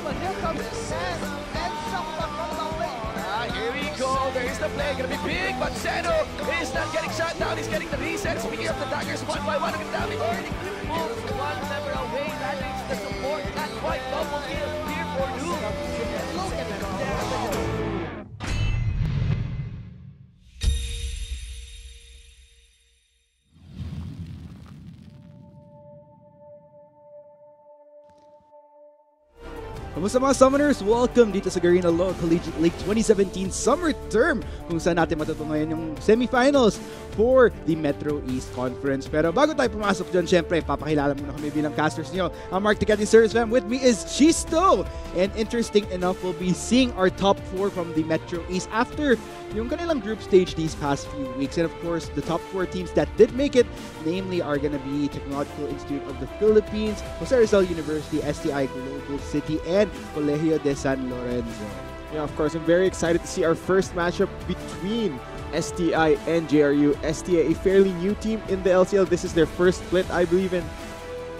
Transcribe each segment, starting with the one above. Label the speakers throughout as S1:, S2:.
S1: but here comes Sen and Sakta from the lane.
S2: Here we go. There is the play. Gonna be big, but Zeno is not getting shot down. He's getting the reset. Speaking of the daggers, one by one, the damage.
S1: Moves one member away. That makes the support not quite double kill here for Doom. Look at that damage.
S3: Kamusta mga Summoners? Welcome dito sa Garena Collegiate League 2017 Summer Term kung saan natin matutungayan yung semifinals for the Metro East Conference. Pero bago tayo pumasok dyan, syempre, papakilala muna kami bilang casters nyo. I'm Mark Ticati Service Fam. With me is Chisto. And interesting enough, we'll be seeing our top 4 from the Metro East after yung kanilang group stage these past few weeks. And of course, the top 4 teams that did make it, namely are gonna be Technological Institute of the Philippines, Jose Rizal University, STI Global City, and Colegio de San Lorenzo.
S4: Yeah, of course, I'm very excited to see our first matchup between STI and JRU. STI, a fairly new team in the LCL. This is their first split, I believe, and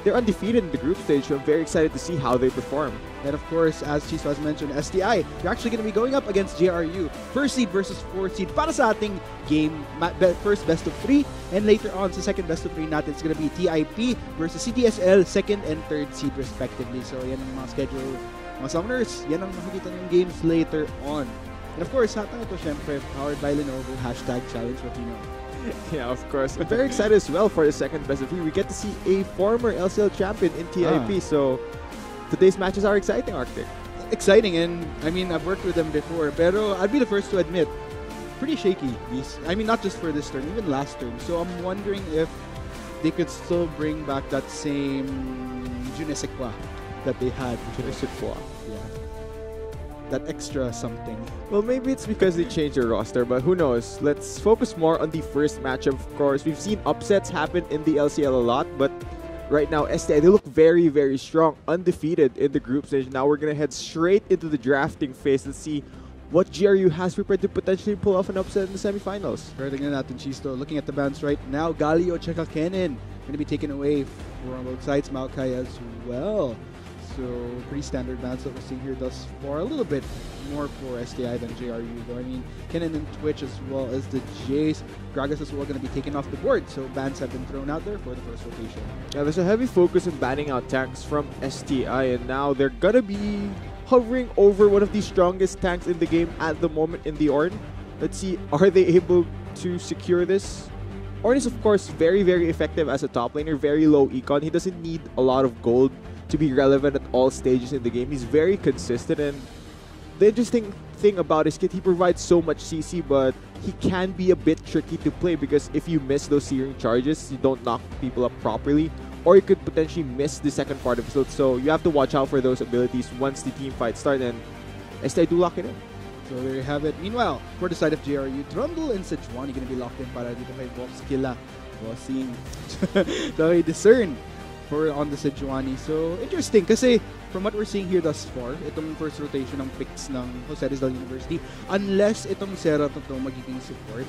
S4: they're undefeated in the group stage, so I'm very excited to see how they perform.
S3: And of course, as Chiso has mentioned, STI, they're actually going to be going up against JRU. First seed versus fourth seed para sa ating game, first best of 3. And later on, sa second best of 3 natin, it's going to be TIP versus CTSL, second and third seed respectively. So yan ang mga schedule. Mga Summoners, yan ang makikita ng games later on. And of course, hatang ito syempre, powered by Lenovo, #challenge what you know.
S4: Yeah, of course. I'm very excited as well for the second best of 3. We get to see a former LCL champion in TIP, so today's matches are exciting, Arctic.
S3: Exciting, and I mean, I've worked with them before, pero I'd be the first to admit, pretty shaky. I mean, not just for this turn, even last turn. So I'm wondering if they could still bring back that same je ne sais quoi that they had.
S4: Je ne sais quoi.
S3: Yeah. That extra something.
S4: Well, maybe it's because they changed their roster, but who knows? Let's focus more on the first matchup, of course. We've seen upsets happen in the LCL a lot, but right now, STI, they look very, very strong, undefeated in the group stage. Now we're going to head straight into the drafting phase and see what JRU has prepared to potentially pull off an upset in the semifinals.
S3: Pero tingnan natin, Chisto. Looking at the bans right now, Galio, Cheka, Kennen going to be taken away from both sides. Maokai as well. So pretty standard bans that we're seeing here thus far. A little bit more for STI than JRU, though. I mean, Kennen and Twitch as well as the Jays. Gragas as well going to be taken off the board. So bans have been thrown out there for the first rotation.
S4: Yeah, there's a heavy focus in banning out tanks from STI, and now they're going to be hovering over one of the strongest tanks in the game at the moment in the Ornn. Let's see, are they able to secure this? Ornn is, of course, very, very effective as a top laner, very low econ. He doesn't need a lot of gold to be relevant at all stages in the game. He's very consistent, and the interesting thing about his kit, he provides so much CC, but he can be a bit tricky to play because if you miss those searing charges, you don't knock people up properly, or you could potentially miss the second part of it. So you have to watch out for those abilities once the team fights start, and STI do lock it in.
S3: So there you have it. Meanwhile, for the side of JRU, Trundle and Sejuani going to be locked in para dito kay Voxkilla. Bossing. So Discern for on the Sejuani. So interesting kasi from what we're seeing here thus far, itong first rotation ng picks ng Jose Rizal University, unless itong Sera to magiging support,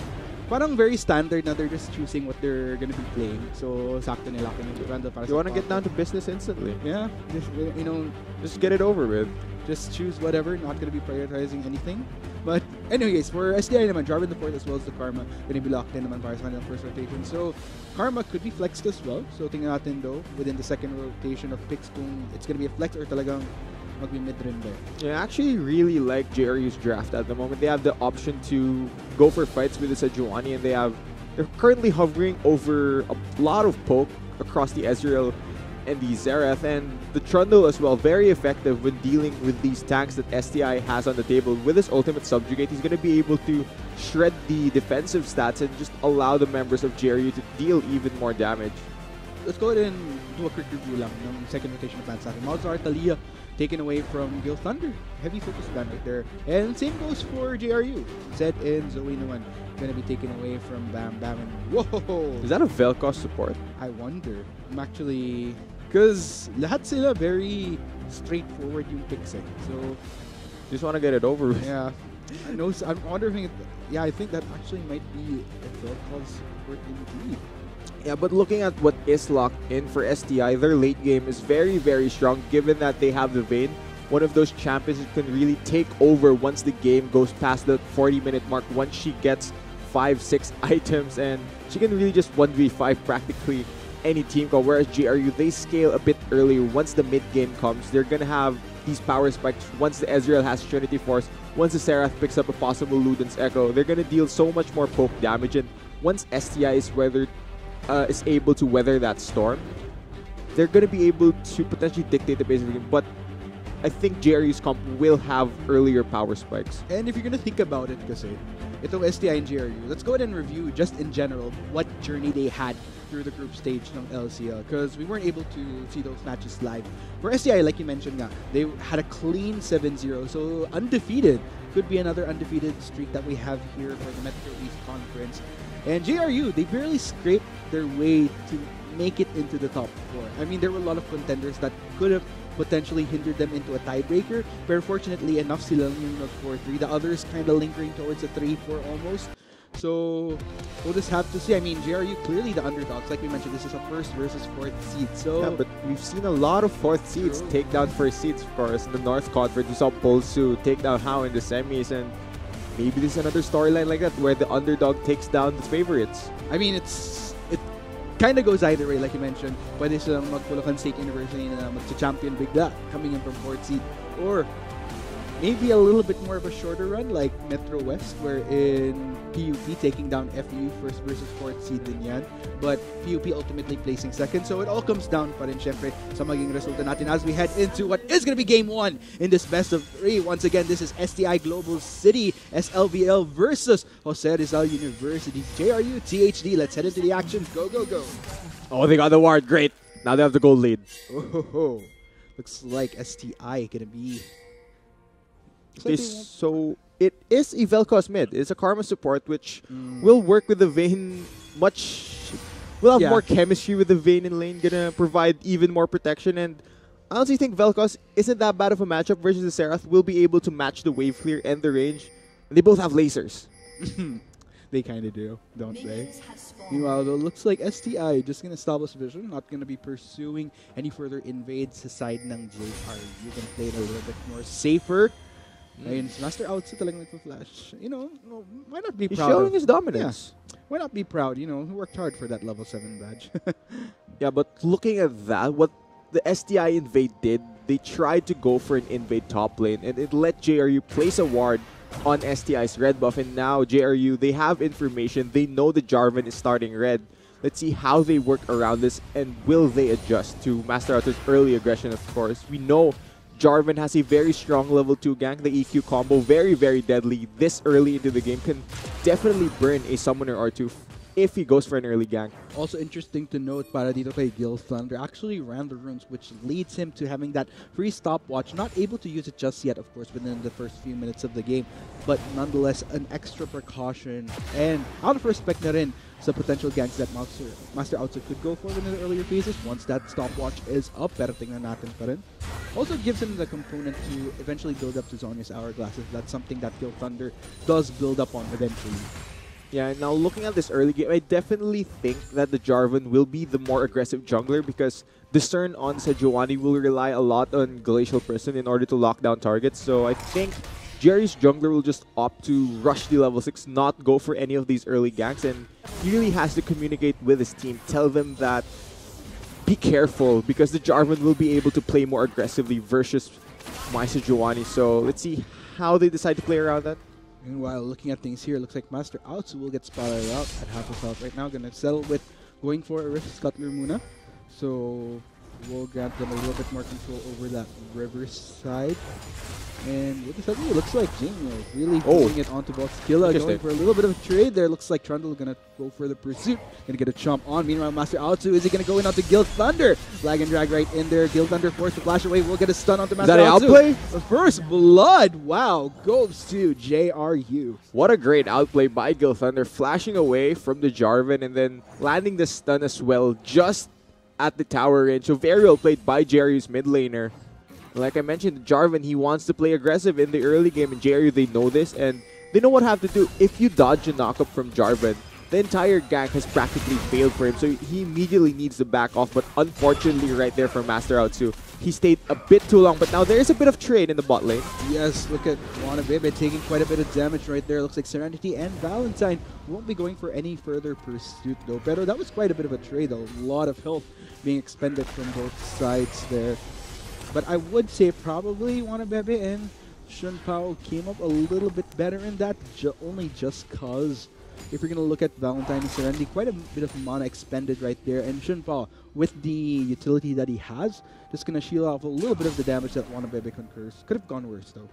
S3: parang very standard na they're just choosing what they're gonna be playing. So sakto nila yung Trundle para
S4: you want to get down to business instantly.
S3: Yeah, just, you know,
S4: just get it over with.
S3: Just choose whatever, not going to be prioritizing anything. But anyways, for STI naman, Jarvan the 4th as well as the Karma, going to be locked in naman para sa kanilang first rotation. So, Karma could be flexed as well. So, tingnan natin though, within the second rotation of picks kung it's going to be a flex or talagang mag-mid rin there.
S4: Yeah, I actually really like JRU's draft at the moment. They have the option to go for fights with the Sejuani, and they're currently hovering over a lot of poke across the Ezreal and the Xerath, and the Trundle as well, very effective when dealing with these tanks that STI has on the table. With his ultimate Subjugate, he's going to be able to shred the defensive stats and just allow the members of JRU to deal even more damage.
S3: Let's go ahead and do a quick review lang ng second rotation of bans natin. Malzahar, Talia, taken away from Gil Thunder. Heavy focus ban right there. And same goes for JRU. Zed and Zoe naman going to be taken away from Bam Bam. And whoa!
S4: Is that a Vel'Koz support?
S3: I wonder. I'm actually... Because lahat sila very straightforward yung picks eh. So,
S4: just want to get it over with.
S3: Yeah. I'm wondering if, yeah, I think that actually might be a Vel'Koz support indeed.
S4: Yeah, but looking at what is locked in for STI, their late game is very, very strong given that they have the Vayne one of those champions who can really take over once the game goes past the 40-minute mark, once she gets 5-6 items, and she can really just 1v5 practically any team call. Whereas JRU, they scale a bit earlier. Once the mid game comes, they're gonna have these power spikes. Once the Ezreal has Trinity Force, once the Seraph picks up a possible Luden's Echo, they're gonna deal so much more poke damage. And once STI is able to weather that storm, they're gonna be able to potentially dictate the pace of the game. But I think JRU's comp will have earlier power spikes.
S3: And if you're gonna think about it, kasi itong STI and JRU, let's go ahead and review just in general what journey they had through the group stage ng LCL, because we weren't able to see those matches live. For STI, like you mentioned nga, they had a clean 7-0, so undefeated. Could be another undefeated streak that we have here for the Metro East Conference. And JRU, they barely scraped their way to make it into the top 4. I mean, there were a lot of contenders that could have potentially hindered them into a tiebreaker, but fortunately enough sila yung nag-4-3. The others kind of lingering towards a 3-4 almost. So we'll just have to see. I mean, JRU clearly the underdogs. Like we mentioned, this is a first versus fourth seed. So
S4: yeah, but we've seen a lot of fourth seeds take down first seeds. Of course, in the North Conference, we saw Polsu take down Hao in the semis, and maybe this is another storyline like that where the underdog takes down the favorites.
S3: I mean, it kind of goes either way, like you mentioned. Pwede silang magpulakan State University na mag-champion bigla coming in from fourth seed, or maybe a little bit more of a shorter run like Metro West, wherein PUP taking down FU first versus fourth seed din yan. But PUP ultimately placing second. So it all comes down pa rin syempre sa maging resulta natin as we head into what is going to be game 1 in this best of 3. Once again, this is STI Global City SLVL versus Jose Rizal University JRU THD. Let's head into the action. Go, go, go.
S4: Oh, they got the ward. Great. Now they have the goal lead.
S3: Oh, looks like STI gonna be...
S4: So it is a Vel'Koz mid. It's a Karma support which will work with the Vayne will have more chemistry with the Vayne in lane, gonna provide even more protection. And I honestly think Vel'Koz isn't that bad of a matchup versus the Seraph. Will be able to match the wave clear and the range. They both have lasers.
S3: They kind of do, don't they? Meanwhile, though, looks like STI just gonna establish vision, not gonna be pursuing any further invades sa side ng JRU. Gonna play it a little bit more safer. Ayun, Master Outsu talagang nagpa-flash. You know, why not be proud?
S4: He's showing his dominance.
S3: Yeah. Why not be proud? You know, he worked hard for that level 7 badge.
S4: Yeah, but looking at that, what the STI invade did, they tried to go for an invade top lane, and it let JRU place a ward on STI's red buff. And now JRU, they have information. They know the Jarvan is starting red. Let's see how they work around this, and will they adjust to Master Outsu's early aggression, of course. We know Jarvan has a very strong level 2 gank. The EQ combo, very, very deadly this early into the game. Can definitely burn a summoner or two if he goes for an early gank.
S3: Also interesting to note, para dito kay Gil Thunder actually ran the runes, which leads him to having that free stopwatch. Not able to use it just yet, of course, within the first few minutes of the game. But nonetheless, an extra precaution. And out of respect na rin sa potential ganks that Master Outsu could go for in the earlier phases. Once that stopwatch is up, pero tingnan natin pa rin. Also gives him the component to eventually build up to Zhonya's Hourglass. That's something that Gil Thunder does build up on eventually.
S4: Yeah, now looking at this early game, I definitely think that the Jarvan will be the more aggressive jungler, because Discern on Sejuani will rely a lot on Glacial Prison in order to lock down targets. So I think Jerry's jungler will just opt to rush the level 6, not go for any of these early ganks, and he really has to communicate with his team, tell them that be careful, because the Jarvan will be able to play more aggressively versus my Sejuani. So let's see how they decide to play around that.
S3: Meanwhile, looking at things here, looks like Master Outsu will get spotted out at half his health right now. Gonna settle with going for a Rift Scuttler muna. So we'll grant them a little bit more control over that river side. And with this, it looks like Jingle really putting it onto Boxkilla, going for a little bit of a trade there. Looks like Trundle gonna go for the pursuit, gonna get a chomp on. Meanwhile, Master Outsu, is he gonna go in onto Gil Thunder? Flag and drag right in there. Gil Thunder forced to flash away. We'll get a stun onto Master Outsu.
S4: Is that an outplay?
S3: The first blood, wow, goes to JRU.
S4: What a great outplay by Gil Thunder, flashing away from the Jarvan and then landing the stun as well, just at the tower range. So very well played by JRU's mid laner. Like I mentioned, Jarvan, he wants to play aggressive in the early game, and JRU, they know this, and they know what have to do. If you dodge a knockup from Jarvan, the entire gank has practically failed for him. So he immediately needs to back off. But unfortunately, right there for Master Aotsu, he stayed a bit too long. But now there's a bit of trade in the bot lane.
S3: Yes, look at Wanabebe taking quite a bit of damage right there. Looks like Serenity and Valentine won't be going for any further pursuit though. Pero that was quite a bit of a trade. A lot of health being expended from both sides there. But I would say probably Wanabebe and Shunpao came up a little bit better in that, only just cause if you're going to look at Valentine and Serenity, quite a bit of mana expended right there. And Shunpao, with the utility that he has, just going to shield off a little bit of the damage that Wanabebe concurs. Could have gone worse though.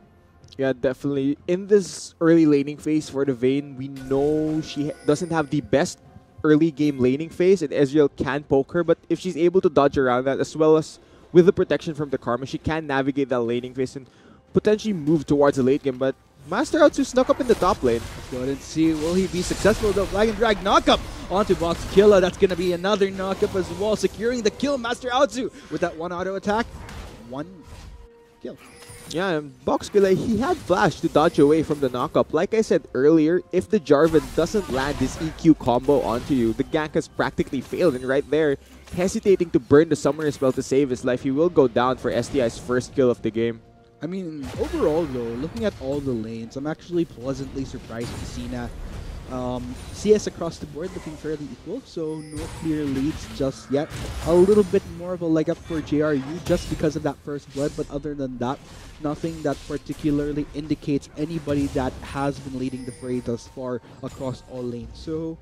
S4: Yeah, definitely. In this early laning phase for the Vayne, we know she doesn't have the best early game laning phase, and Ezreal can poke her, but if she's able to dodge around that, as well as with the protection from the Karma, she can navigate that laning phase and potentially move towards the late game. But Master Aotsu snuck up in the top lane.
S3: Let's go ahead and see, will he be successful? The flag and drag knockup onto Box Killa. That's going to be another knockup as well, securing the kill. Master Aotsu with that one auto attack. One kill.
S4: Yeah, and Box Killa, he had flash to dodge away from the knockup. Like I said earlier, if the Jarvan doesn't land this EQ combo onto you, the gank has practically failed. And right there, hesitating to burn the summoner spell to save his life, he will go down for STI's first kill of the game.
S3: I mean, overall though, looking at all the lanes, I'm actually pleasantly surprised to see that CS across the board looking fairly equal, so no clear leads just yet. A little bit more of a leg up for JRU just because of that first blood, but other than that, nothing that particularly indicates anybody that has been leading the fray thus far across all lanes. So,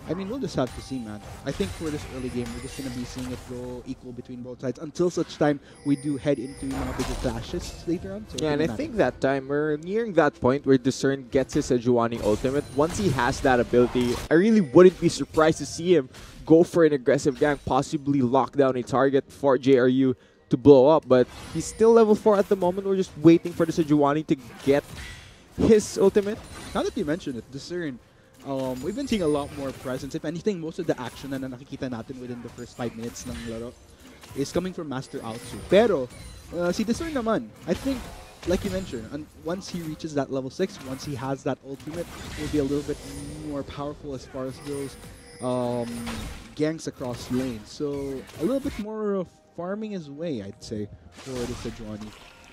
S3: I mean, we'll just have to see, man. I think for this early game, we're just going to be seeing it go equal between both sides until such time we do head into bigger clashes later on. So
S4: yeah, and I think that time we're nearing that point where Discern gets his Sejuani ultimate. Once he has that ability, I really wouldn't be surprised to see him go for an aggressive gank, possibly lock down a target for JRU to blow up. But he's still level 4 at the moment. We're just waiting for the Sejuani to get his ultimate.
S3: Now that you mentioned it, Discern, we've been seeing a lot more presence. If anything, most of the action na nakikita natin within the first 5 minutes ng laro is coming from Master Aotsu. Pero, si Discern naman, I think, like you mentioned, once he reaches that level 6, once he has that ultimate, will be a little bit more powerful as far as those ganks across lanes. So, a little bit more of farming his way, I'd say, for the Sejuani.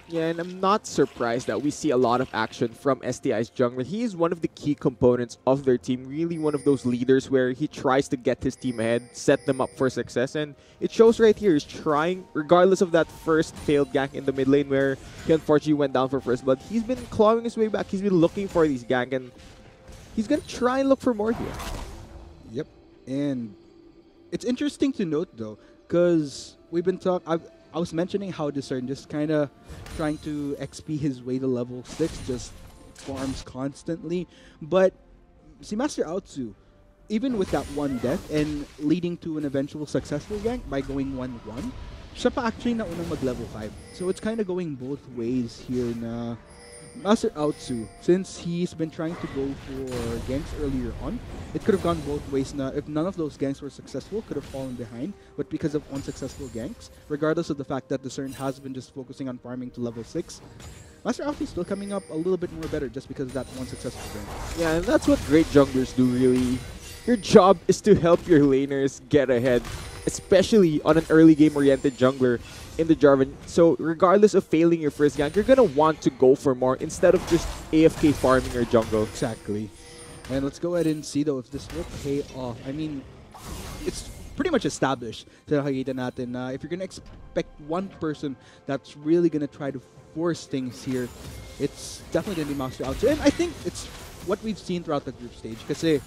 S4: Yeah, and I'm not surprised that we see a lot of action from STI's jungler. He is one of the key components of their team, really one of those leaders where he tries to get his team ahead, set them up for success, and it shows right here. He's trying, regardless of that first failed gank in the mid lane where he unfortunately went down for first blood, he's been clawing his way back. He's been looking for these gank, and he's going to try and look for more here.
S3: Yep, and it's interesting to note though, because we've been talking, I was mentioning how Discern just kind of trying to XP his way to level 6, just farms constantly. But si Master Aotsu, even with that one death and leading to an eventual successful gank by going 1-1, siya pa actually naunang mag-level 5. So it's kind of going both ways here na Master Aotsu, since he's been trying to go for ganks earlier on, it could have gone both ways na if none of those ganks were successful, could have fallen behind. But because of unsuccessful ganks, regardless of the fact that Discern has been just focusing on farming to level 6, Master Aotsu is still coming up a little bit more better just because of that one successful gank.
S4: Yeah, and that's what great junglers do, really. Your job is to help your laners get ahead, especially on an early game-oriented jungler in the Jarvan. So regardless of failing your first gank, you're gonna want to go for more instead of just AFK farming your jungle.
S3: Exactly. And let's go ahead and see though if this will pay off. I mean, it's pretty much established sa nakikita natin na if you're gonna expect one person that's really gonna try to force things here, it's definitely gonna be Master Aotsu. And I think it's what we've seen throughout the group stage. Kasi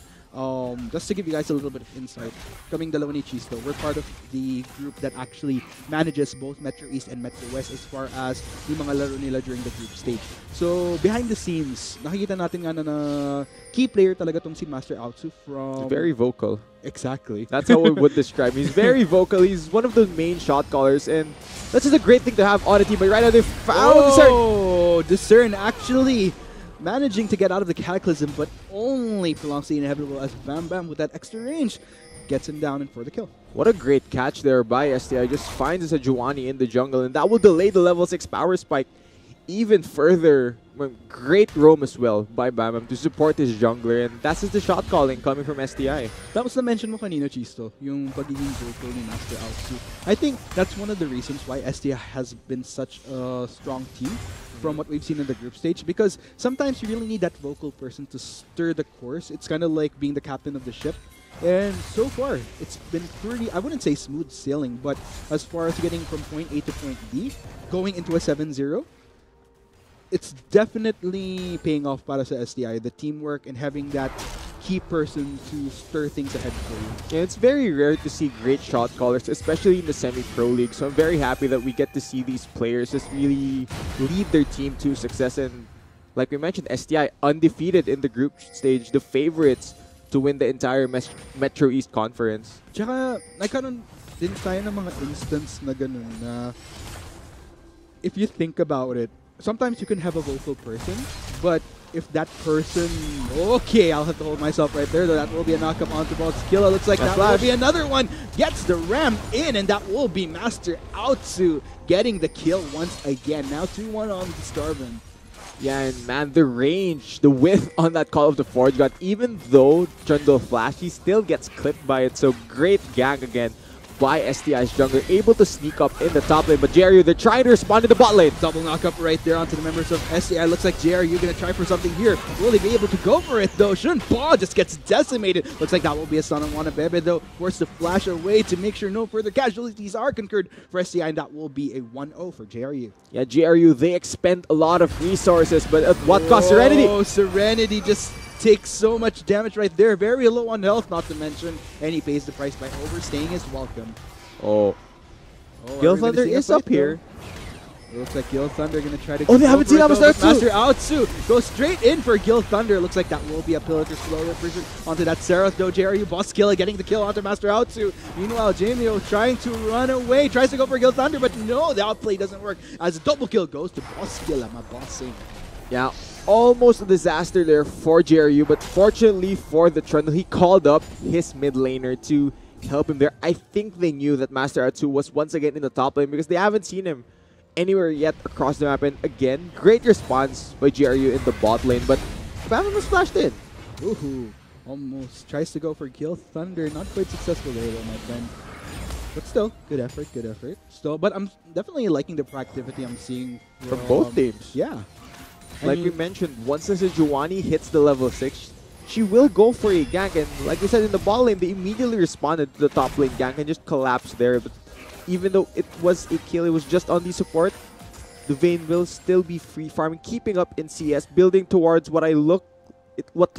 S3: just to give you guys a little bit of insight, kaming dalawa ni Chisto, we're part of the group that actually manages both Metro East and Metro West as far as yung mga laro nila during the group stage. So, behind the scenes, nakikita natin nga na key player talaga tong si Master Aotsu from...
S4: Very vocal.
S3: Exactly.
S4: That's how we would describe him. He's very vocal. He's one of the main shot callers, and that's just a great thing to have on a team. But right now they found
S3: Discern actually managing to get out of the Cataclysm, but only prolongs the inevitable as Bam Bam with that extra range gets him down and for the kill.
S4: What a great catch there by STI. Just finds a Sejuani in the jungle, and that will delay the level 6 power spike even further. Great roam as well by Bam to support his jungler, and that's just the shot calling coming from STI.
S3: Tapos na-mention mo kanina, Chisto, yung pagiging vocal ni Master Outsu. I think that's one of the reasons why STI has been such a strong team from what we've seen in the group stage, because sometimes you really need that vocal person to stir the course. It's kind of like being the captain of the ship. And so far, it's been pretty, I wouldn't say smooth sailing, but as far as getting from point A to point B, going into a 7-0, it's definitely paying off para sa STI, the teamwork and having that key person to stir things ahead for you.
S4: Yeah, it's very rare to see great shot callers, especially in the semi-pro league. So I'm very happy that we get to see these players just really lead their team to success. And like we mentioned, STI undefeated in the group stage, the favorites to win the entire Metro East Conference.
S3: Tsaka, nagkaroon din tayo ng mga instance na ganun na if you think about it, sometimes you can have a vocal person, but if that person... Okay, I'll have to hold myself right there. That will be a knock-up onto Skilla. Looks like that will be another one. Gets the ram in, and that will be Master Outsu getting the kill once again. Now 2-1 on the Starvin.
S4: Yeah, and man, the range, the width on that Call of the Forge God, even though Trundle Flash, he still gets clipped by it. So great gang again by STI's jungler, able to sneak up in the top lane. But JRU, they're trying to respond to the bot lane.
S3: Double knock-up right there onto the members of STI. Looks like JRU going to try for something here. Will they be able to go for it, though? Shun Paw just gets decimated. Looks like that will be a stun on Wanabebe, though. Forced to flash away to make sure no further casualties are concurred for STI, and that will be a 1-0 for JRU.
S4: Yeah, JRU, they expend a lot of resources, but at what cost? Serenity!
S3: Oh, Serenity just takes so much damage right there. Very low on health, not to mention. And he pays the price by overstaying his welcome.
S4: Oh. Gil Thunder is up here.
S3: It looks like Gil Thunder going to try to...
S4: Oh, they haven't seen Master
S3: Outsu goes straight in for Gil Thunder. Looks like that will be a pillar to slow the pressure onto that Serath, though. JRU Boskilla getting the kill onto Master Outsu. Meanwhile, Jamio trying to run away. Tries to go for Gil Thunder, but no, the outplay doesn't work. As a double kill goes to Boskilla, my bossing.
S4: Yeah, almost a disaster there for JRU, but fortunately for the Trundle, he called up his mid laner to help him there. I think they knew that Master Atsu was once again in the top lane because they haven't seen him anywhere yet across the map. And again, great response by JRU in the bot lane, but Bam was flashed in.
S3: Ooh, almost tries to go for Gil Thunder. Not quite successful there, though, my friend. But still, good effort, good effort. Still, but I'm definitely liking the proactivity I'm seeing
S4: from both teams.
S3: Yeah.
S4: Like we mentioned, once Sejuani hits the level 6, she will go for a gank. And like we said, in the bot lane, they immediately responded to the top lane gank and just collapsed there. But even though it was a kill, it was just on the support, the Vayne will still be free farming, keeping up in CS, building towards what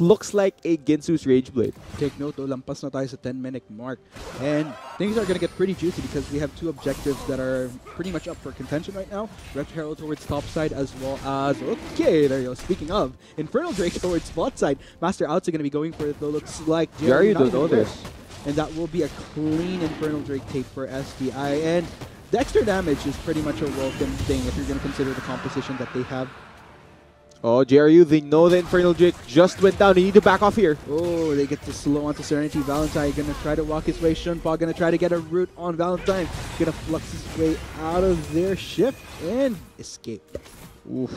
S4: looks like a Ginsu's Rage Blade.
S3: Take note, though, lampas na tayo sa 10-minute mark. And things are going to get pretty juicy because we have two objectives that are pretty much up for contention right now. Red Herald towards top side as well as... Okay, there you go. Speaking of, Infernal Drake towards bot side. Master Out's going to be going for it, though. Looks like
S4: JRU don't know this.
S3: And that will be a clean Infernal Drake take for STI. And the extra damage is pretty much a welcome thing if you're going to consider the composition that they have.
S4: Oh, JRU, they know the Infernal Drake just went down. They need to back off here.
S3: Oh, they get to slow onto Serenity. Valentine gonna try to walk his way. Shunpa gonna try to get a root on Valentine. Gonna flux his way out of their shift and escape.
S4: Oof.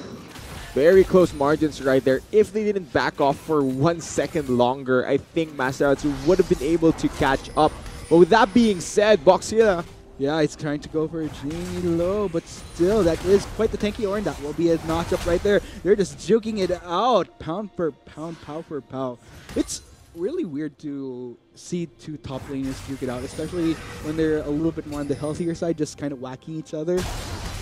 S4: Very close margins right there. If they didn't back off for 1 second longer, I think Master Atsu would have been able to catch up. But with that being said, Boxilla,
S3: yeah, he's trying to go for Jamie Low, but still, that is quite the tanky Orn. That will be a knock-up right there. They're just juking it out, pound for pound, pow for pow. It's really weird to see two top laners juke it out, especially when they're a little bit more on the healthier side, just kind of whacking each other.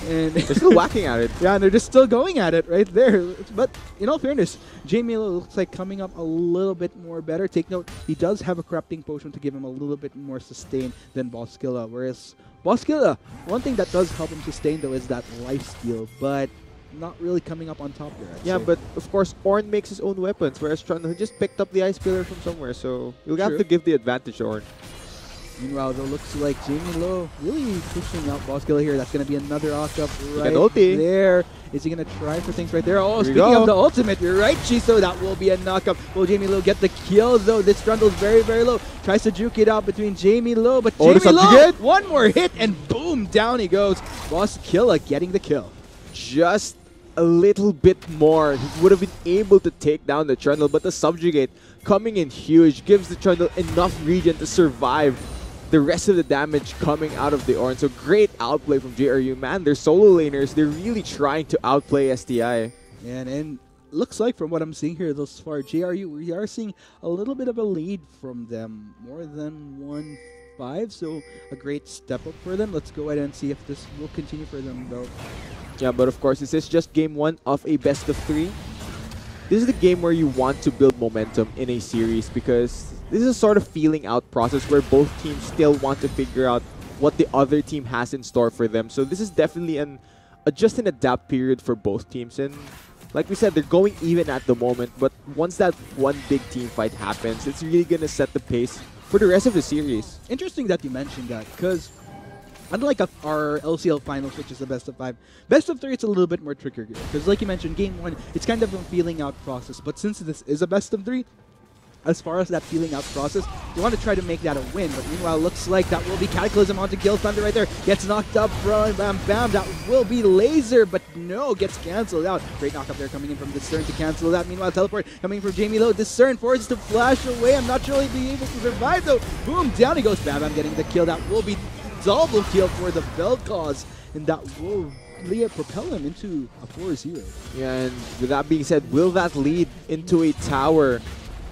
S3: And
S4: they're still whacking at it.
S3: Yeah, and they're just still going at it right there. But in all fairness, Jamie looks like coming up a little bit more better. Take note, he does have a corrupting potion to give him a little bit more sustain than Boskilla. Whereas Boskilla, one thing that does help him sustain though is that life steal, but not really coming up on top there.
S4: Yeah, but of course, Ornn makes his own weapons, whereas Trundle just picked up the Ice Pillar from somewhere, so you'll have to give the advantage to Ornn.
S3: Meanwhile, though, looks like Jamie Low really pushing out Boskilla here. That's going to be another knock-up right there. Is he going to try for things right there? Oh, speaking of the ultimate, you're right, Chiso. That will be a knock-up. Will Jamie Low get the kill, though? This Trundle's very, very low. Tries to juke it out between Jamie Low, but Jamie Low, one more hit, and boom, down he goes. Boskilla getting the kill.
S4: Just a little bit more, he would have been able to take down the Trundle, but the Subjugate coming in huge gives the Trundle enough regen to survive the rest of the damage coming out of the Ornn. So great outplay from JRU. Man, they're solo laners. They're really trying to outplay STI.
S3: And looks like from what I'm seeing here thus far, JRU, we are seeing a little bit of a lead from them. More than 1-5, so a great step up for them. Let's go ahead and see if this will continue for them though.
S4: Yeah, but of course, this is just game 1 of a best of 3. This is the game where you want to build momentum in a series because this is a sort of feeling out process where both teams still want to figure out what the other team has in store for them. So this is definitely just an adapt period for both teams. And like we said, they're going even at the moment, but once that one big team fight happens, it's really going to set the pace for the rest of the series.
S3: Interesting that you mentioned that, because unlike our LCL finals, which is the best of 5, best of 3, it's a little bit more trickier. Because like you mentioned, game 1, it's kind of a feeling out process. But since this is a best of 3, as far as that feeling out process, you want to try to make that a win. But meanwhile, looks like that will be Cataclysm onto Kill Thunder right there. Gets knocked up from Bam Bam. That will be Laser, but no, gets cancelled out. Great knock up there coming in from Discern to cancel that. Meanwhile, Teleport coming from Jamie Lowe. Discern forces to flash away. I'm not sure he'll be able to survive though. Boom, down he goes. Bam Bam getting the kill. That will be double kill for the Vel'Koz, and that will propel him into a 4-0.
S4: Yeah, and with that being said, will that lead into a tower?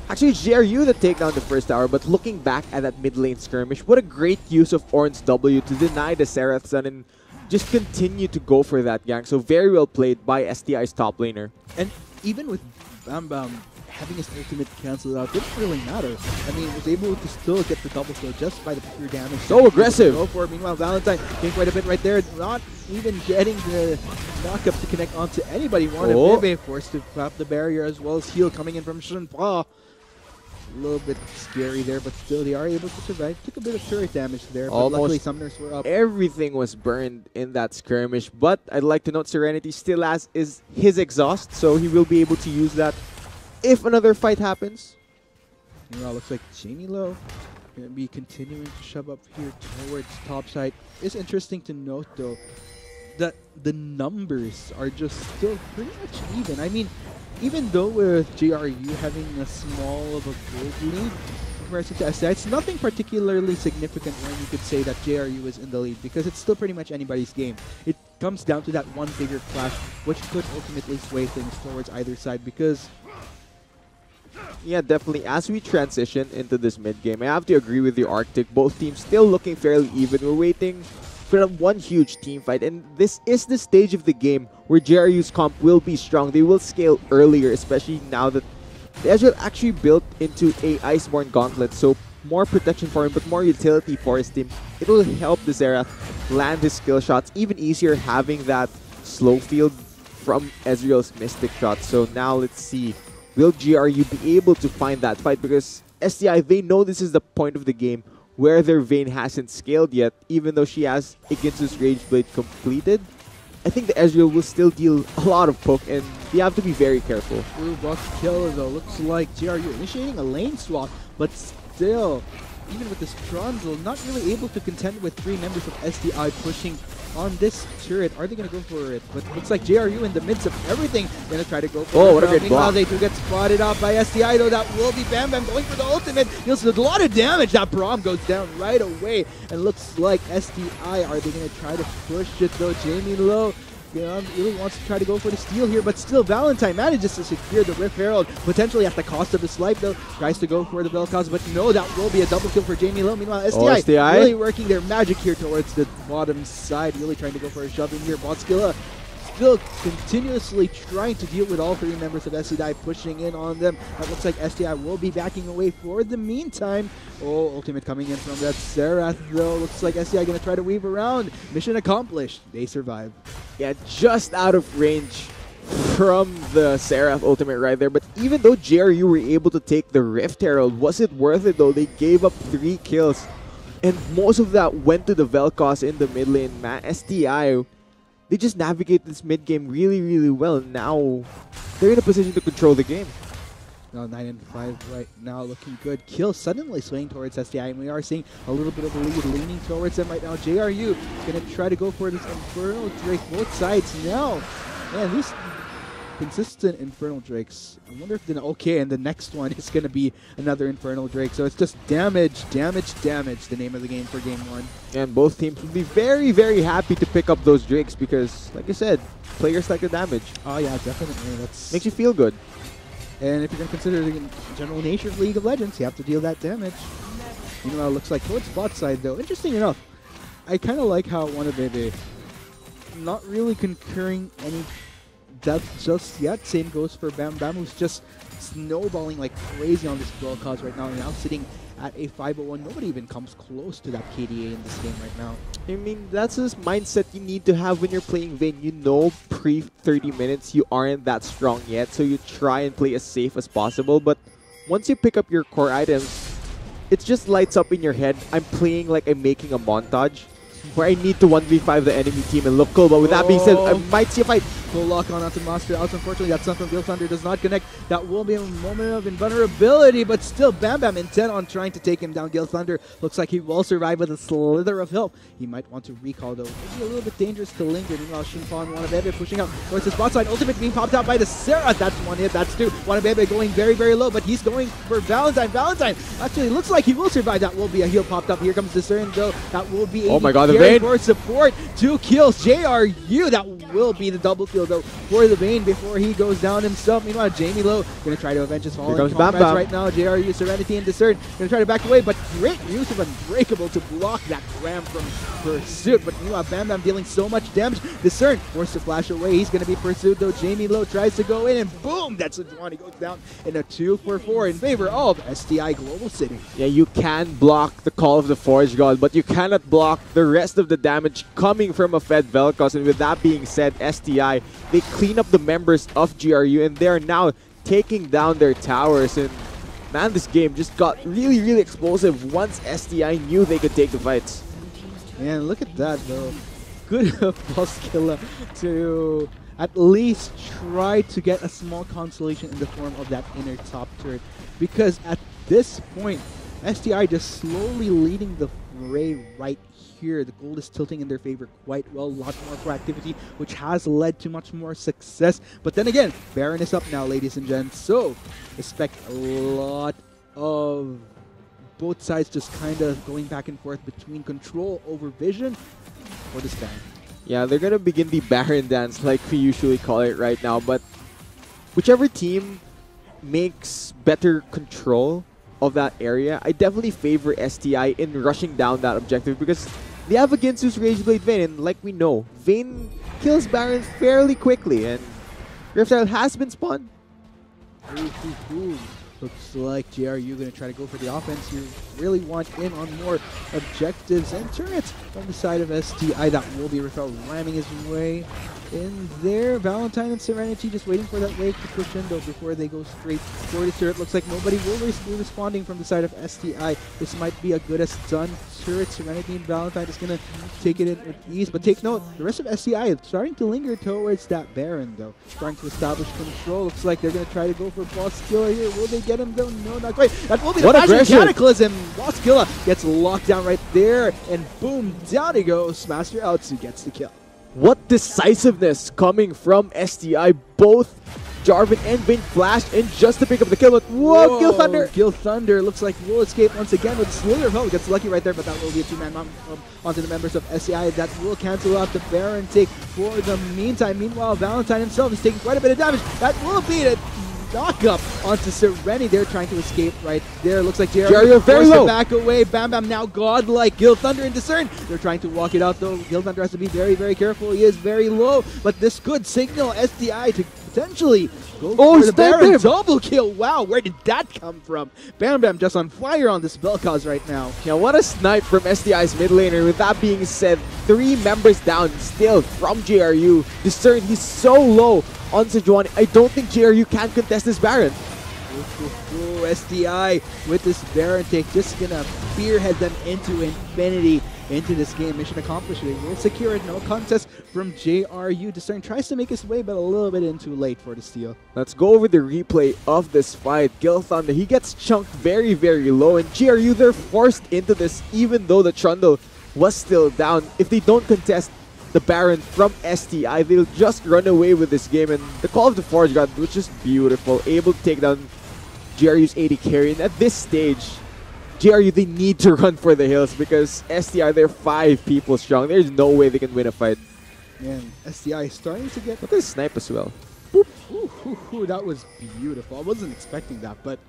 S4: Actually, it's JRU that take down the first tower, but looking back at that mid lane skirmish, what a great use of Ornn's W to deny the Seraph Sun and just continue to go for that gank. So very well played by STI's top laner.
S3: And even with Bam Bam having his ultimate canceled out, didn't really matter. I mean, was able to still get the double kill just by the pure damage.
S4: So aggressive.
S3: Go for it. Meanwhile, Valentine getting quite a bit right there, not even getting the knockup to connect onto anybody. Wanted Bebe forced to flap the barrier as well as heal coming in from Shenpa. A little bit scary there, but still they are able to survive. Took a bit of turret damage there, but luckily summoners were up.
S4: Everything was burned in that skirmish, but I'd like to note Serenity still has his exhaust, so he will be able to use that if another fight happens.
S3: Meanwhile, looks like Jamie Lowe going to be continuing to shove up here towards top side. It's interesting to note though that the numbers are just still pretty much even. I mean, even though with JRU having a small of a gold lead in comparison to STI, it's nothing particularly significant when you could say that JRU is in the lead because it's still pretty much anybody's game. It comes down to that one bigger clash, which could ultimately sway things towards either side because...
S4: Yeah, definitely. As we transition into this mid-game, I have to agree with you, Arctic. Both teams still looking fairly even. We're waiting for one huge team fight, and this is the stage of the game where JRU's comp will be strong. They will scale earlier, especially now that the Ezreal actually built into a Iceborne Gauntlet, so more protection for him, but more utility for his team. It will help the Xerath land his skill shots even easier having that slow field from Ezreal's Mystic Shot. So now let's see, will JRU be able to find that fight? Because STI, they know this is the point of the game where their Vayne hasn't scaled yet, even though she has Iginzu's Rage Blade completed. I think the Ezreal will still deal a lot of poke, and you have to be very careful.
S3: Blue Buck kill though, looks like JRU initiating a lane swap, but still, even with this Trundle, not really able to contend with 3 members of STI pushing on this turret. Are they going to go for it? But looks like JRU in the midst of everything going to try to go for it.
S4: What a great block.
S3: They do get spotted out by STI though. That will be Bam Bam going for the ultimate. Deals a lot of damage. That Braum goes down right away. And looks like STI, are they going to try to push it though? Jamie Lowe really wants to try to go for the steal here, but still Valentine manages to secure the Rift Herald, potentially at the cost of his life though. Tries to go for the Vel'Koz, but no, that will be a double kill for Jamie Lowe. Meanwhile, STI really working their magic here towards the bottom side, really trying to go for a shove in here. Botskilla still continuously trying to deal with all 3 members of STI, pushing in on them. That looks like STI will be backing away for the meantime. Oh, ultimate coming in from that Xerath though. Looks like STI going to try to weave around. Mission accomplished. They survive.
S4: Yeah, just out of range from the Seraph ultimate right there. But even though JRU were able to take the Rift Herald, was it worth it though? They gave up 3 kills. And most of that went to the Vel'Koz in the mid lane. Man, STI, they just navigate this mid game really, really well. Now they're in a position to control the game.
S3: Now 9-5 right now, looking good. Kill suddenly swaying towards STI, and we are seeing a little bit of a lead leaning towards them right now. JRU gonna try to go for this Infernal Drake. Both sides now Man, these consistent Infernal Drakes. I wonder if and the next one is going to be another Infernal Drake. So it's just damage, the name of the game for game 1.
S4: And both teams will be very, very happy to pick up those Drakes because, like I said, players like the damage.
S3: Oh yeah, definitely. That's
S4: makes you feel good.
S3: And if you're going to consider the general nature of League of Legends, you have to deal that damage. Meanwhile, it looks like towards bot side though. Interesting enough, I kind of like how Wanabebe not really concurring any death just yet. Same goes for Bam Bam, who's just snowballing like crazy on this dual cause right now. And now sitting at a 501. Nobody even comes close to that KDA in this game right now.
S4: I mean, that's this mindset you need to have when you're playing Vayne. You know pre-30 minutes you aren't that strong yet, so you try and play as safe as possible. But once you pick up your core items, it just lights up in your head. I'm playing like I'm making a montage where I need to 1v5 the enemy team and look cool. But with that being said, I might see a fight.
S3: Full lock on onto Master Alex. Unfortunately, that stun from Gil Thunder does not connect. That will be a moment of invulnerability, but still Bam Bam intent on trying to take him down. Gil Thunder looks like he will survive with a slither of health. He might want to recall though. Maybe a little bit dangerous to linger. Meanwhile, Shinpon Wanabebe pushing out towards the spot side. Ultimate being popped out by the Sarah. That's one hit, that's two. Wanabebe going very, very low, but he's going for Valentine. Valentine actually looks like he will survive. That will be a heal popped up. Here comes Discern though. That will be a
S4: the Vayne
S3: for support. 2 kills. JRU. That will be the double kill though for the Vayne before he goes down himself. Meanwhile, Jamie Lowe going to try to avenge his fallen comrades right now. JRU, Serenity, and Discern going to try to back away, but great use of Unbreakable to block that ram from pursuit. But meanwhile, Bam Bam dealing so much damage. Discern forced to flash away. He's going to be pursued though. Jamie Lowe tries to go in, and boom! That's one. He goes down in a 2-for-4 in favor of STI Global City.
S4: Yeah, you can block the Call of the Forge God, but you cannot block the rest of the damage coming from a fed Vel'Koz. And with that being said, STI, they clean up the members of GRU, and they're now taking down their towers. And man, this game just got really, really explosive once STI knew they could take the fights.
S3: Man, look at that though. Good of Boskilla to at least try to get a small consolation in the form of that inner top turret, because at this point STI just slowly leading the fray right here. The gold is tilting in their favor quite well. A lot more proactivity, which has led to much more success. But then again, Baron is up now, ladies and gents. So expect a lot of both sides just kind of going back and forth between control over vision for this Baron.
S4: Yeah, they're going to begin the Baron dance like we usually call it right now. But whichever team makes better control of that area, I definitely favor STI in rushing down that objective, because they have a Ginsu's Rageblade Vayne, and like we know, Vayne kills Baron fairly quickly, and Riftile has been spawned.
S3: Looks like JRU going to try to go for the offense. You really want in on more objectives and turrets on the side of STI. That will be Riftile ramming his way in there. Valentine and Serenity just waiting for that wave to push in though before they go straight for the turret. Looks like nobody will be responding from the side of STI. This might be a good as done turret. Serenity and Valentine is going to take it in with ease. But take note, the rest of STI is starting to linger towards that Baron though. Trying to establish control. Looks like they're going to try to go for Boskilla here. Will they get him though? No, not quite. That will be the Fashion Cataclysm. Boskilla gets locked down right there. And boom, down he goes. Master Outsu gets the kill.
S4: What decisiveness coming from STI. Both Jarvan and Vayne flashed in just to pick up the kill. But whoa, Gil Thunder!
S3: Gil Thunder looks like will escape once again with Slither of Hope. Gets lucky right there, but that will be a 2-man onto the members of STI. That will cancel out the Baron take for the meantime. Meanwhile, Valentine himself is taking quite a bit of damage. That will beat it. Knock up onto Serenity. They're trying to escape right there. Looks like JRU
S4: very low.
S3: Back away. Bam Bam now godlike. Gil Thunder and Discern. They're trying to walk it out though. Gil Thunder has to be very, very careful. He is very low, but this could signal STI to potentially go for the Baron. Double kill. Wow, where did that come from? Bam Bam just on fire on this Vel'Koz right now.
S4: Yeah, what a snipe from STI's mid laner. With that being said, 3 members down still from JRU. Discern, he's so low on Sejuani. I don't think JRU can contest this Baron.
S3: STI with this Baron take just gonna spearhead them into infinity into this game. Mission accomplished. They will secure it. No contest from JRU. Discern tries to make his way, but a little bit in too late for the steal.
S4: Let's go over the replay of this fight. Gil Thunder, he gets chunked very, very low, and JRU, they're forced into this even though the Trundle was still down. If they don't contest, the Baron from STI. They'll just run away with this game, and the Call of the Forge God was just beautiful, able to take down JRU's AD carry. And at this stage, JRU, they need to run for the hills because STI, they're 5 people strong. There's no way they can win a fight.
S3: Man, STI is starting to get...
S4: Look at the snipe as well.
S3: Boop. Ooh, that was beautiful. I wasn't expecting that, but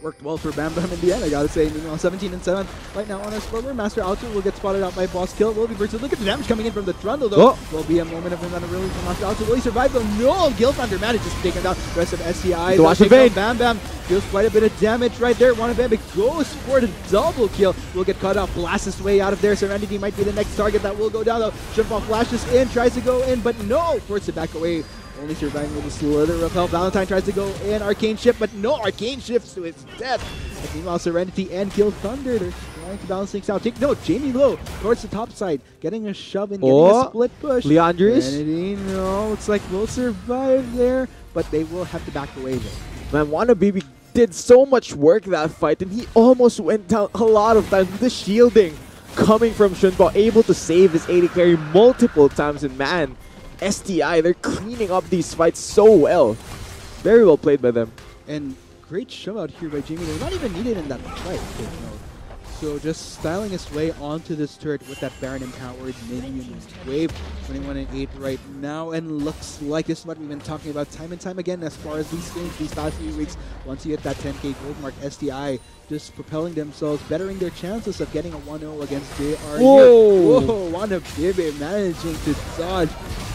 S3: worked well for Bam Bam in the end, I gotta say. Meanwhile, 17-7 right now on our scoreboard. Master Alto will get spotted out by Boss Kill. Will be versus. Look at the damage coming in from the Trundle, though.
S4: Oh.
S3: Will be a moment of another release from Master Alto. Will he survive, though? No! Guild Thunder manages to take him down. The rest of STI.
S4: To watch the vein.
S3: Bam Bam deals quite a bit of damage right there. Wanabebe goes for the double kill. Will get cut off. Blasts his way out of there. Serenity might be the next target that will go down, though. Shunfall flashes in, tries to go in, but no! Forced it back away. Only surviving with a slither of health. Valentine tries to go in, Arcane Shift, but no, Arcane Shifts to its death. And meanwhile, Serenity and Guild Thunder, they're trying to balance things out. No, Jamie Low towards the top side, getting a shove in, getting a split push.
S4: Leandris?
S3: Serenity, no, looks like we'll survive there, but they will have to back away though.
S4: Man, Wannababy did so much work that fight, and he almost went down a lot of times with the shielding coming from Shunpao, able to save his AD carry multiple times, and man, STI, they're cleaning up these fights so well. Very well played by them.
S3: And great shove out here by Jamie. They're not even needed in that fight. So just styling his way onto this turret with that Baron empowered minion wave. 21-8 right now, and looks like this is what we've been talking about time and time again as far as these games, these past few weeks. Once you hit that 10k gold mark, STI just propelling themselves, bettering their chances of getting a 1-0 against JRU. Whoa! Wannababy managing to dodge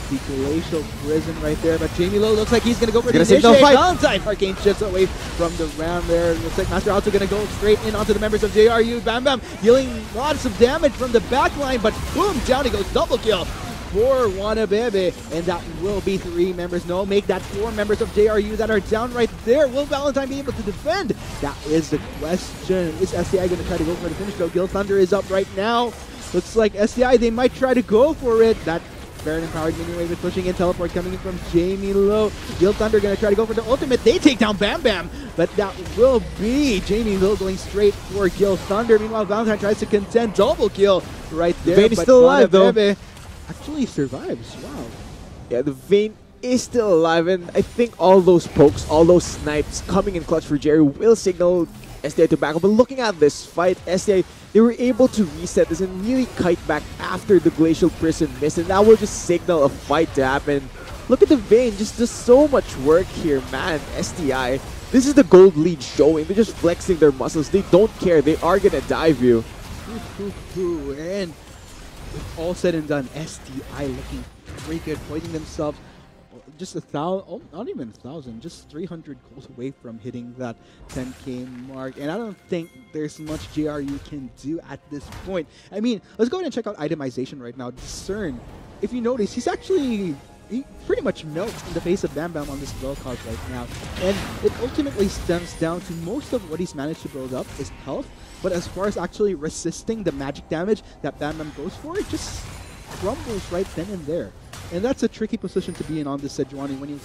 S3: the Glacial Prison right there, but Jamie Low looks like he's going to go for the initiate. Valentine Arcane shifts away from the ram there. Looks like Master also going to go straight in onto the members of JRU. Bam Bam dealing lots of damage from the back line, but boom, down he goes, double kill for Wannababy, and that will be 3 members. No, make that 4 members of JRU that are down right there. Will Valentine be able to defend? That is the question. Is STI going to try to go for the finish, though? Guild Thunder is up right now. Looks like STI, they might try to go for it. That Baron empowered minion wave is pushing in, teleport coming in from Jamie Low. Guild Thunder gonna try to go for the ultimate. They take down Bam Bam, but that will be Jamie Low going straight for Guild Thunder. Meanwhile, Valentine tries to contend, double kill right there.
S4: The Vayne is still alive though.
S3: Actually survives. Wow.
S4: Yeah, the Vayne is still alive, and I think all those pokes, all those snipes coming in clutch for Jerry will signal STI to back up. But looking at this fight, STI, they were able to reset this and really kite back after the Glacial Prison missed, and that will just signal a fight to happen. Look at the Vayne, just does so much work here, man. STI, this is the gold lead showing. They're just flexing their muscles. They don't care. They are gonna dive you.
S3: And with all said and done, STI looking very good, pointing themselves just 1,000, not even 1,000, just 300 goals away from hitting that 10k mark. And I don't think there's much JRU can do at this point. I mean, let's go ahead and check out itemization right now. Discern, if you notice, he pretty much melts in the face of Bam Bam on this Bell card right now. And it ultimately stems down to most of what he's managed to build up is health. But as far as actually resisting the magic damage that Bam Bam goes for, it just crumbles right then and there. And that's a tricky position to be in on this Sejuani when you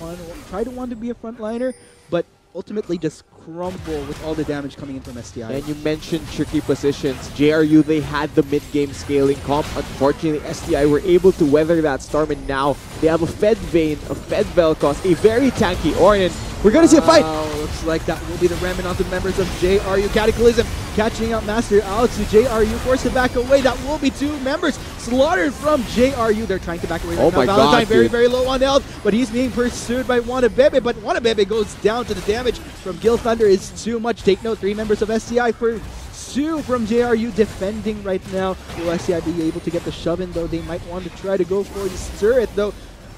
S3: try to be a frontliner, but ultimately just crumble with all the damage coming in from STI.
S4: And you mentioned tricky positions. JRU, they had the mid-game scaling comp. Unfortunately, STI were able to weather that storm, and now they have a Fed Vayne, a Fed Vel'Koz, a very tanky Ornn. We're going to see a fight!
S3: Looks like that will be the remnant of the members of JRU. Cataclysm catching up Master Alex to JRU, forced to back away. That will be 2 members slaughtered from JRU. They're trying to back away right now. Valentine very, very low on health, but he's being pursued by Wanabebe, but Wanabebe goes down to the damage from Guild Thunder is too much. Take note, 3 members of STI for 2 from JRU defending right now. Will STI be able to get the shove in, though? They might want to try to go for this turret, though.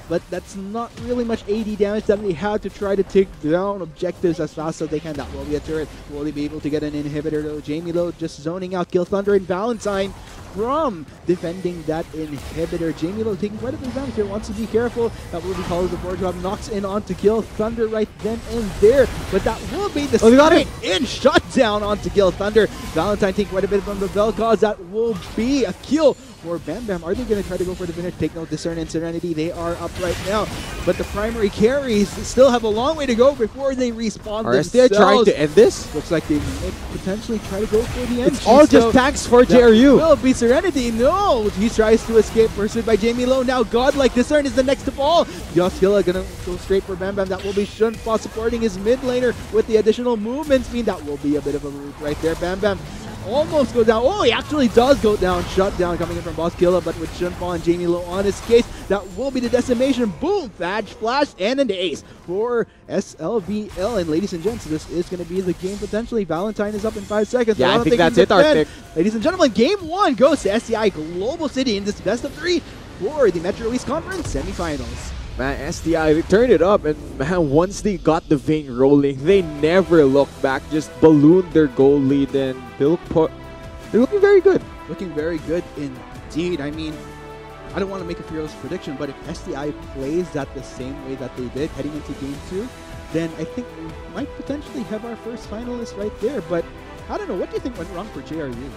S3: But that's not really much AD damage that they have to try to take down objectives as fast as they can. That will be a turret. Will they be able to get an inhibitor, though? Jamie Low just zoning out Guild Thunder and Valentine from defending that inhibitor. Jamie Low taking quite a bit of damage here, wants to be careful. That will be called the board drop, knocks in onto Guild Thunder right then and there. But that will be the straight in shutdown onto Guild Thunder. Valentine taking quite a bit from the Vel'Koz. That will be a kill for Bam Bam. Are they going to try to go for the finish? Take note, Discern and Serenity, they are up right now. But the primary carries still have a long way to go before they respawn
S4: Are
S3: themselves.
S4: STI trying to end this?
S3: Looks like they may potentially try to go for the end.
S4: It's all just tanks for JRU.
S3: Will be Serenity. No! He tries to escape, pursued by Jamie Lowe. Now Godlike Discern is the next to fall. Yoskilla gonna go straight for Bam Bam. That will be Shunfa supporting his mid laner with the additional movements. Mean that will be a bit of a route right there. Bam Bam almost goes down. Oh, he actually does go down. Shut down coming in from Boss Killa, but with Shunfa and Jamie Lowe on his case, that will be the decimation. Boom! Fadge, flash, and an ace for SLVL. And ladies and gents, this is going to be the game potentially. Valentine is up in 5 seconds.
S4: Yeah, I think that's it, Arctic.
S3: Ladies and gentlemen, game 1 goes to STI Global City in this best of 3 for the Metro East Conference semifinals.
S4: Man, STI, they turned it up, and man, once they got the vein rolling, they never looked back, just ballooned their goal lead, and they're looking very good.
S3: Looking very good indeed. I mean, I don't want to make a fearless prediction, but if STI plays that the same way that they did heading into game 2, then I think we might potentially have our first finalist right there. But I don't know, what do you think went wrong for JRU?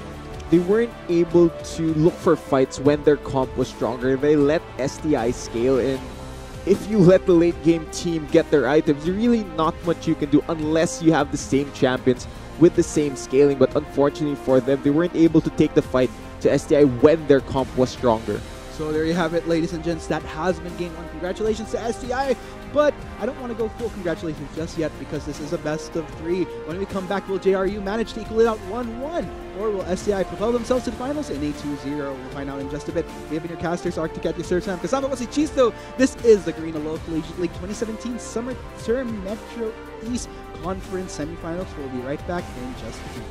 S4: They weren't able to look for fights when their comp was stronger. They let STI scale in. If you let the late game team get their items, there's really not much you can do unless you have the same champions with the same scaling. But unfortunately for them, they weren't able to take the fight to STI when their comp was stronger.
S3: So there you have it, ladies and gents. That has been game 1. Congratulations to STI. But I don't want to go full congratulations just yet because this is a best of 3. When we come back, will JRU manage to equal it out 1-1? Or will STI propel themselves to the finals in a 2-0? We'll find out in just a bit. We have been your casters, Arctic at your Sir Sam. Kasama Wasi Chisto. This is the Garena Collegiate League 2017 Summer Term Metro East Conference Semifinals. We'll be right back in just a few.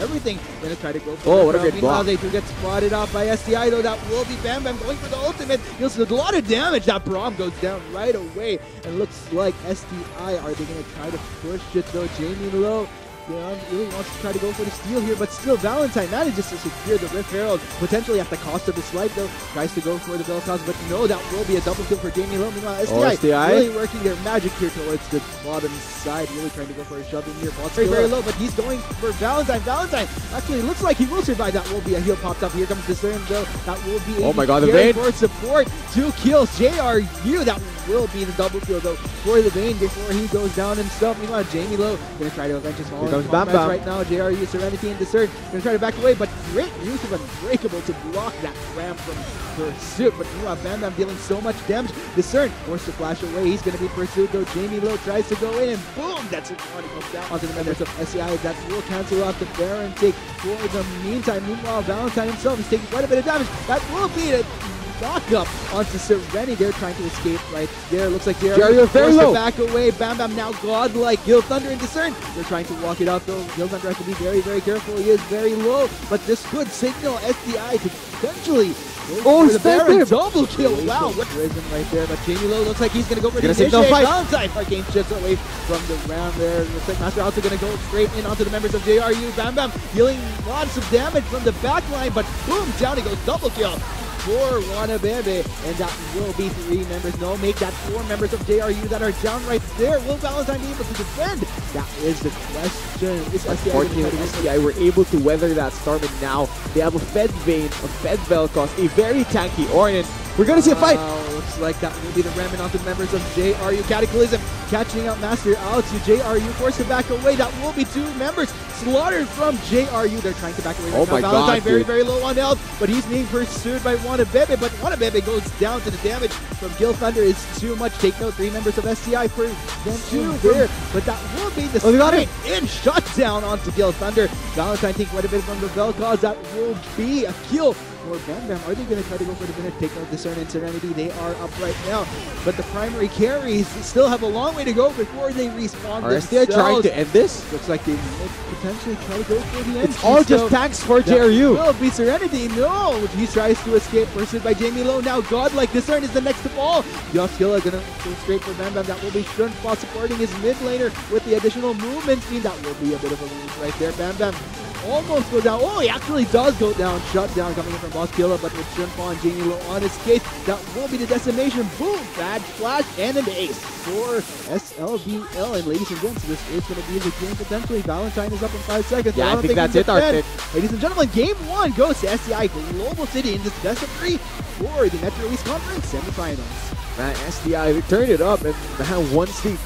S3: Everything gonna try to go for
S4: oh, what a great
S3: Meanwhile,
S4: block.
S3: they do get spotted off by STI, though. That will be Bam Bam going for the ultimate. Deals a lot of damage. That Braum goes down right away. And looks like STI, are they gonna try to push it, though? Jamie Lowe really wants to try to go for the steal here, but still Valentine manages to secure the Rift Herald, potentially at the cost of his life, though. Tries to go for the Vel'Koz, but no, that will be a double kill for Jamie Lowe. Meanwhile, STI really working their magic here towards the bottom side, really trying to go for a shove in here. Ball's very, very low, but he's going for Valentine. Valentine actually looks like he will survive. That will be a heal popped up. Here comes Discern, though. That will be
S4: oh my god, the Vayne
S3: for support. 2 kills. JRU, that will be the double kill, though, for the Vayne before he goes down himself. Meanwhile, Jamie Lowe going to try to avenge his fallen
S4: Bam Bam
S3: right now. JRU, Serenity, and Discern going to try to back away, but great use of Unbreakable to block that ram from pursuit. But meanwhile, Bam Bam dealing so much damage. Discern wants to flash away. He's going to be pursued, though. Jamie Lowe tries to go in, and boom! That's it. Goes down onto the members of SCI. That will cancel out the Baron take for the meantime. Meanwhile, Valentine himself is taking quite a bit of damage. That will be it. Knock up onto Serenity. They're trying to escape right there. Looks like JRU
S4: very
S3: forced
S4: low.
S3: to back away. Bam Bam now godlike. Gil Thunder and Discern. They're trying to walk it out, though. Gil Thunder has to be very, very careful. He is very low, but this could signal SDI to potentially go for the Baron double kill. Wow, what risen right there. But Jamie Lowe looks like he's going to go for the
S4: signal fight.
S3: Valentine. Arcane chips away from the round there. Looks like Master also going to go straight in onto the members of JRU. Bam Bam dealing lots of damage from the back line, but boom, down he goes. Double kill for Wanabebe, and that will be 3 members. No, make that 4 members of JRU that are down right there. Will Valentine be able to defend? That is the question.
S4: Unfortunately, STI were able to weather that storm, and now they have a fed Vayne, a fed Vel'Koz, a very tanky Orion. We're gonna see a fight.
S3: Looks like that will be the remnant onto the members of JRU. Cataclysm catching out Master out to JRU, forced to back away. That will be 2 members slaughtered from JRU. They're trying to back away.
S4: Oh my god,
S3: Valentine very, very low on health, but he's being pursued by Wanabebe. But Wanabebe goes down to the damage from Gil Thunder is too much. Take note, 3 members of STI for them too there. But that will be the straight in shutdown onto Gil Thunder. Valentine taking quite a bit from the Vel'Koz. That will be a kill for Bam Bam. Are they going to try to go for the finish? Take note, Discern and Serenity, they are up right now. But the primary carries still have a long way to go before they respawn
S4: Are STI trying to end this?
S3: Looks like they may potentially try to go for the end.
S4: It's all just tanks for JRU.
S3: Will be Serenity. No! He tries to escape, pursued by Jamie Lowe. Now Godlike Discern is the next to fall. Yoskilla gonna go straight for Bam Bam. That will be Shunfa supporting his mid laner with the additional movement speed. That will be a bit of a lose right there. Bam Bam almost go down. Oh, he actually does go down. Shut down coming in from Boss Killa, but with Shunpa and Jamie Low on his case, that will be the decimation. Boom! Bad flash and an ace for SLBL. And ladies and gents, this is going to be the game potentially. Valentine is up in 5 seconds.
S4: Yeah, I think that's it, Arctic.
S3: Ladies and gentlemen, game 1 goes to STI Global City in this best of 3 for the Metro East Conference semifinals.
S4: Man, STI, they turned it up, and man, once they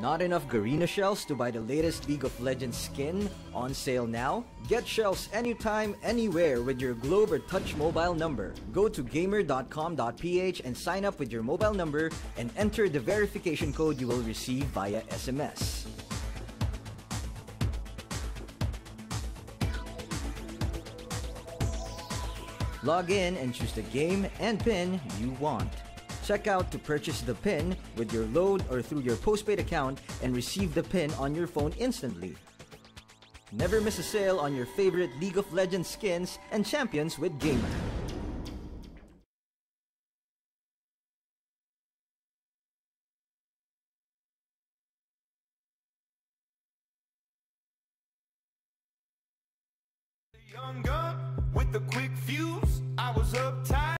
S5: Not enough Garena shells to buy the latest League of Legends skin? On sale now? Get shells anytime, anywhere with your Globe or Touch mobile number. Go to gamer.com.ph and sign up with your mobile number and enter the verification code you will receive via SMS. Log in and choose the game and pin you want. Check out to purchase the pin with your load or through your postpaid account and receive the pin on your phone instantly. Never miss a sale on your favorite League of Legends skins and champions with Gamer.
S6: Young gun with the quick fuse, I was uptight.